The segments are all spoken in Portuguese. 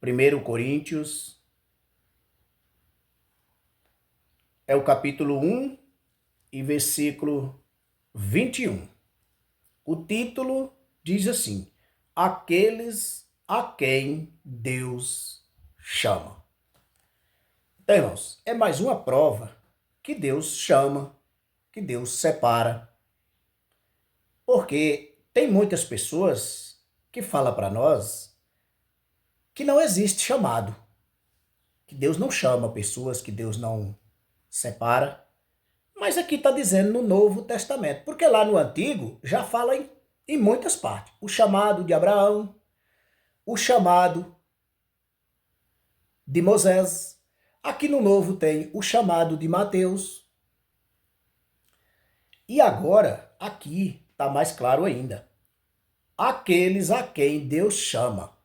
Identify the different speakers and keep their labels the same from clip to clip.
Speaker 1: 1 Coríntios, é o capítulo 1 e versículo 21. O título diz assim: Aqueles a quem Deus chama. Então, irmãos, é mais uma prova que Deus chama, que Deus separa. Porque tem muitas pessoas que falam para nós que não existe chamado, que Deus não chama pessoas, que Deus não separa. Mas aqui está dizendo no Novo Testamento, porque lá no Antigo já fala em muitas partes. O chamado de Abraão, o chamado de Moisés. Aqui no Novo tem o chamado de Mateus. E agora, aqui está mais claro ainda. Aqueles a quem Deus chama.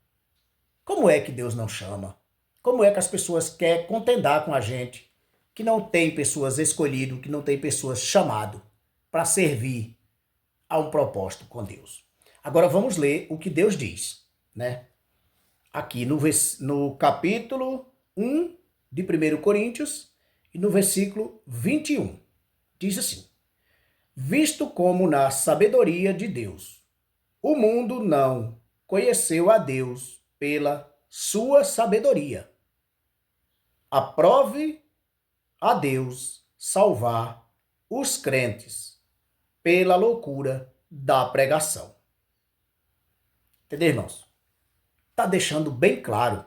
Speaker 1: Como é que Deus não chama? Como é que as pessoas querem contendar com a gente, que não tem pessoas escolhidas, que não tem pessoas chamadas para servir a um propósito com Deus? Agora vamos ler o que Deus diz, né? Aqui no capítulo 1 de 1 Coríntios e no versículo 21. Diz assim: Visto como na sabedoria de Deus, o mundo não conheceu a Deus pela sua sabedoria. Aprove a Deus salvar os crentes pela loucura da pregação. Entendeu, irmãos? Está deixando bem claro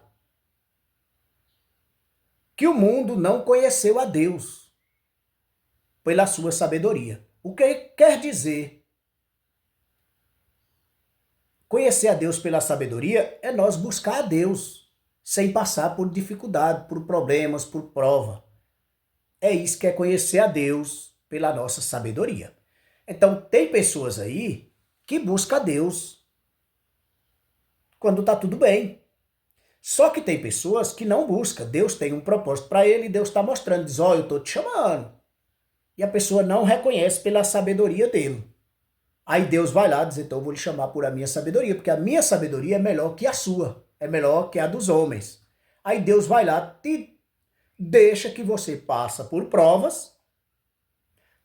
Speaker 1: que o mundo não conheceu a Deus pela sua sabedoria. O que quer dizer conhecer a Deus pela sabedoria é nós buscar a Deus sem passar por dificuldade, por problemas, por prova. É isso que é conhecer a Deus pela nossa sabedoria. Então, tem pessoas aí que buscam a Deus quando está tudo bem. Só que tem pessoas que não buscam. Deus tem um propósito para ele e Deus está mostrando, diz, eu estou te chamando. E a pessoa não reconhece pela sabedoria dele. Aí Deus vai lá dizer, então eu vou lhe chamar por a minha sabedoria, porque a minha sabedoria é melhor que a sua, é melhor que a dos homens. Aí Deus vai lá, te deixa que você passa por provas,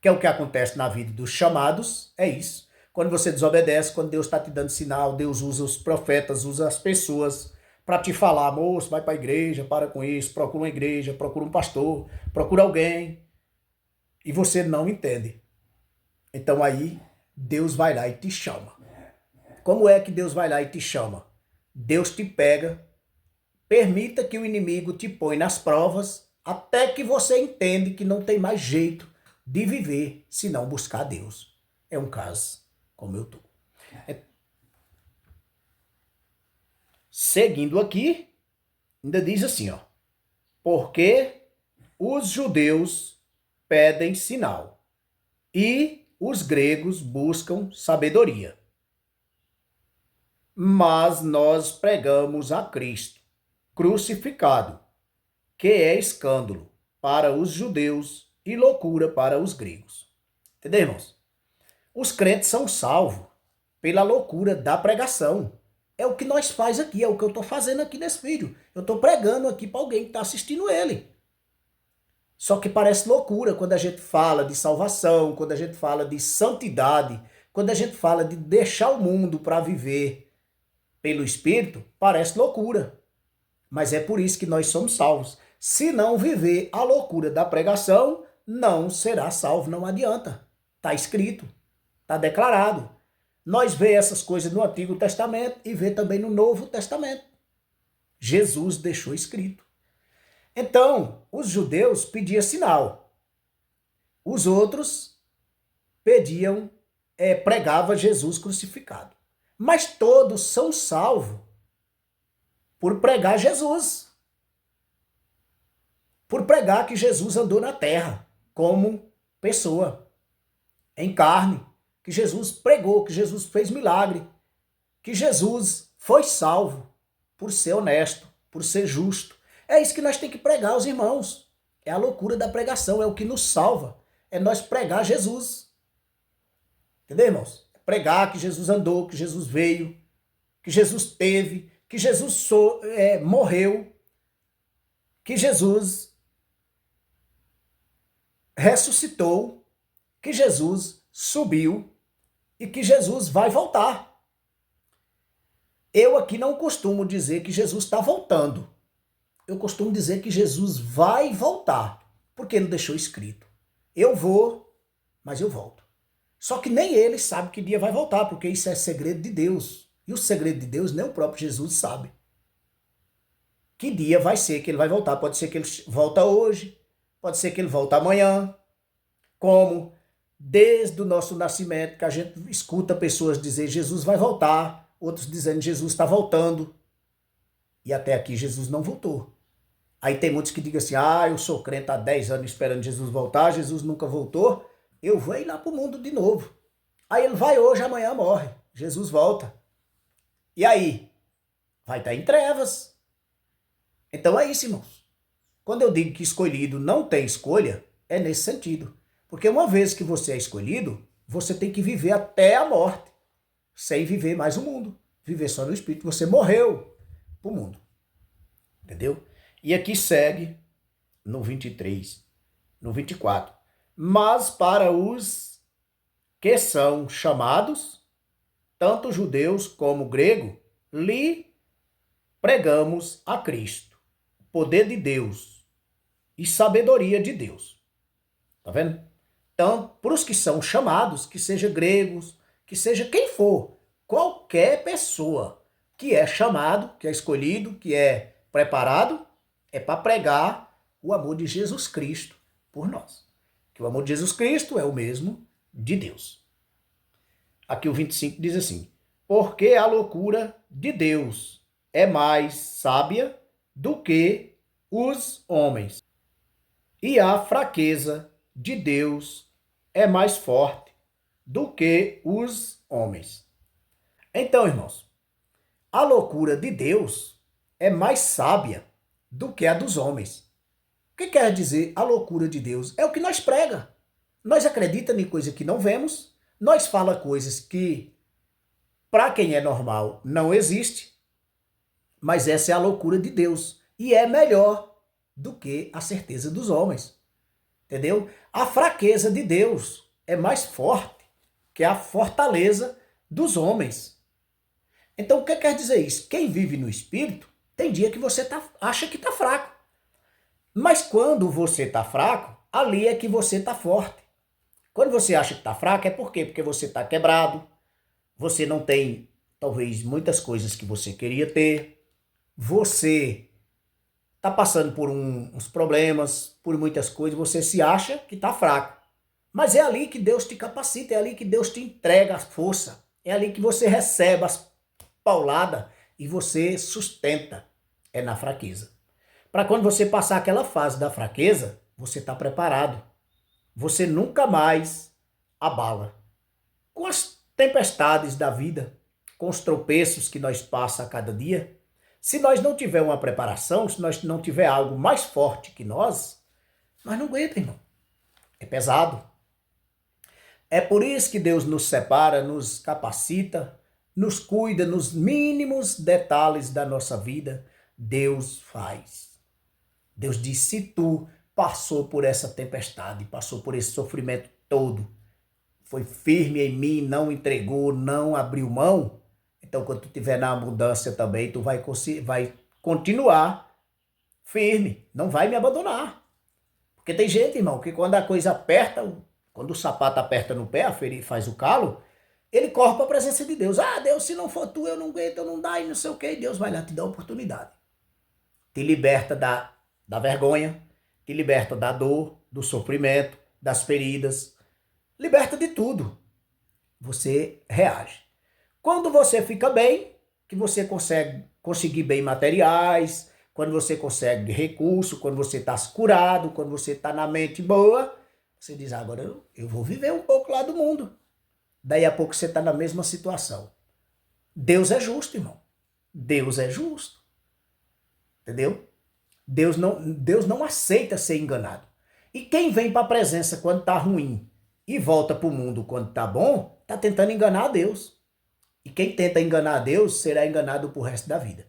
Speaker 1: que é o que acontece na vida dos chamados, é isso. Quando você desobedece, quando Deus está te dando sinal, Deus usa os profetas, usa as pessoas para te falar, moço, vai para a igreja, para com isso, procura uma igreja, procura um pastor, procura alguém, e você não entende. Então aí Deus vai lá e te chama. Como é que Deus vai lá e te chama? Deus te pega, permita que o inimigo te põe nas provas, até que você entende que não tem mais jeito de viver se não buscar Deus. É um caso como eu estou. Seguindo aqui, ainda diz assim, ó. Porque os judeus pedem sinal e os gregos buscam sabedoria. Mas nós pregamos a Cristo crucificado, que é escândalo para os judeus e loucura para os gregos. Entendeu, irmãos? Os crentes são salvos pela loucura da pregação. É o que nós faz aqui, é o que eu estou fazendo aqui nesse vídeo. Eu estou pregando aqui para alguém que está assistindo ele. Só que parece loucura quando a gente fala de salvação, quando a gente fala de santidade, quando a gente fala de deixar o mundo para viver pelo Espírito, parece loucura. Mas é por isso que nós somos salvos. Se não viver a loucura da pregação, não será salvo, não adianta. Está escrito, está declarado. Nós vemos essas coisas no Antigo Testamento e vemos também no Novo Testamento. Jesus deixou escrito. Então, os judeus pediam sinal. Os outros pregavam Jesus crucificado. Mas todos são salvos por pregar Jesus. Por pregar que Jesus andou na terra como pessoa, em carne. Que Jesus pregou, que Jesus fez milagre. Que Jesus foi salvo por ser honesto, por ser justo. É isso que nós temos que pregar aos irmãos. É a loucura da pregação, é o que nos salva. É nós pregar Jesus. Entendeu, irmãos? Pregar que Jesus andou, que Jesus veio, que Jesus teve, que Jesus morreu, que Jesus ressuscitou, que Jesus subiu e que Jesus vai voltar. Eu aqui não costumo dizer que Jesus está voltando. Eu costumo dizer que Jesus vai voltar, porque ele deixou escrito. Eu vou, mas eu volto. Só que nem ele sabe que dia vai voltar, porque isso é segredo de Deus. E o segredo de Deus nem o próprio Jesus sabe. Que dia vai ser que ele vai voltar? Pode ser que ele volta hoje, pode ser que ele volta amanhã. Como desde o nosso nascimento, que a gente escuta pessoas dizer Jesus vai voltar, outros dizendo Jesus está voltando. E até aqui Jesus não voltou. Aí tem muitos que digam assim, eu sou crente há 10 anos esperando Jesus voltar, Jesus nunca voltou, eu vou ir lá para o mundo de novo. Aí ele vai hoje, amanhã morre, Jesus volta. E aí? Vai estar em trevas. Então é isso, irmãos. Quando eu digo que escolhido não tem escolha, é nesse sentido. Porque uma vez que você é escolhido, você tem que viver até a morte, sem viver mais o mundo. Viver só no Espírito. Você morreu para o mundo. Entendeu? E aqui segue no 23, no 24. Mas para os que são chamados, tanto judeus como grego, lhe pregamos a Cristo, poder de Deus e sabedoria de Deus. Tá vendo? Então, para os que são chamados, que seja gregos, que seja quem for, qualquer pessoa que é chamado, que é escolhido, que é preparado, é para pregar o amor de Jesus Cristo por nós. Que o amor de Jesus Cristo é o mesmo de Deus. Aqui o 25 diz assim, porque a loucura de Deus é mais sábia do que os homens, e a fraqueza de Deus é mais forte do que os homens. Então, irmãos, a loucura de Deus é mais sábia do que a dos homens. O que quer dizer a loucura de Deus? É o que nós prega. Nós acreditamos em coisas que não vemos, nós falamos coisas que, para quem é normal, não existe, mas essa é a loucura de Deus. E é melhor do que a certeza dos homens. Entendeu? A fraqueza de Deus é mais forte que a fortaleza dos homens. Então, o que quer dizer isso? Quem vive no Espírito, tem dia que você acha que está fraco. Mas quando você está fraco, ali é que você está forte. Quando você acha que está fraco, é por quê? Porque você está quebrado, você não tem, talvez, muitas coisas que você queria ter, você está passando por uns problemas, por muitas coisas, você se acha que está fraco. Mas é ali que Deus te capacita, é ali que Deus te entrega a força, é ali que você recebe as pauladas e você sustenta, é na fraqueza. Para quando você passar aquela fase da fraqueza, você está preparado. Você nunca mais abala. Com as tempestades da vida, com os tropeços que nós passamos a cada dia, se nós não tiver uma preparação, se nós não tiver algo mais forte que nós não aguenta, irmão. É pesado. É por isso que Deus nos separa, nos capacita, nos cuida nos mínimos detalhes da nossa vida. Deus faz. Deus diz, se tu passou por essa tempestade, passou por esse sofrimento todo, foi firme em mim, não entregou, não abriu mão, então quando tu estiver na abundância também, tu vai continuar firme, não vai me abandonar. Porque tem gente, irmão, que quando a coisa aperta, quando o sapato aperta no pé, a ferida faz o calo, ele corre para a presença de Deus. Deus, se não for tu, eu não aguento, eu não dá, e não sei o quê. E Deus vai lá te dar a oportunidade. Te liberta da vergonha, te liberta da dor, do sofrimento, das feridas. Liberta de tudo. Você reage. Quando você fica bem, que você conseguir bem materiais, quando você consegue recurso, quando você está curado, quando você está na mente boa, você diz, agora eu vou viver um pouco lá do mundo. Daí a pouco você está na mesma situação. Deus é justo, irmão. Deus é justo. Entendeu? Deus não aceita ser enganado. E quem vem para a presença quando está ruim e volta para o mundo quando está bom, está tentando enganar a Deus. E quem tenta enganar a Deus será enganado pro resto da vida.